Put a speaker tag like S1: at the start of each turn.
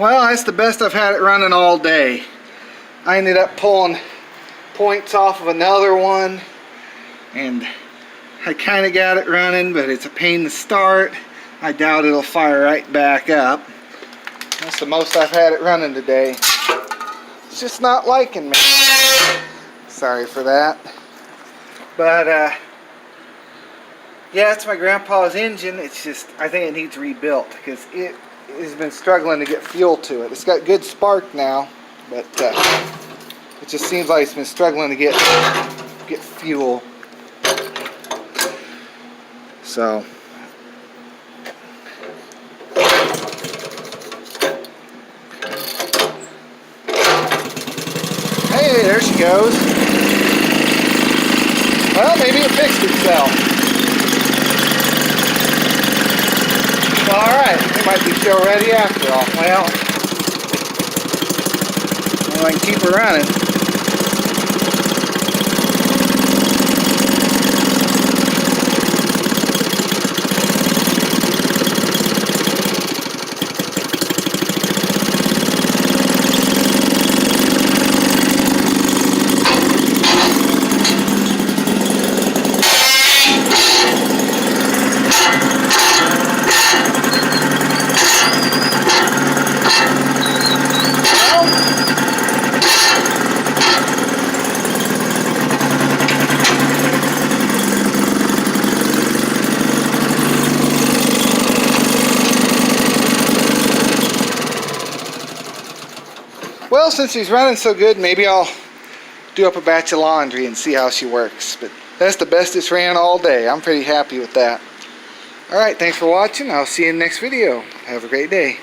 S1: Well, that's the best I've had it running all day. I ended up pulling points off of another one, and I kind of got it running, but it's a pain to start. I doubt it'll fire right back up. That's the most I've had it running today. It's just not liking me. Sorry for that. But yeah, it's my grandpa's engine. It's just, I think it needs rebuilt because it has been struggling to get fuel to it. It's got good spark now, but it just seems like it's been struggling to get fuel. So hey, there she goes. Well, maybe it fixed itself. Alright, it might be show ready after all. Well, I can keep her running. Well, since she's running so good, maybe I'll do up a batch of laundry and see how she works. But that's the best it's ran all day. I'm pretty happy with that. Alright, thanks for watching. I'll see you in the next video. Have a great day.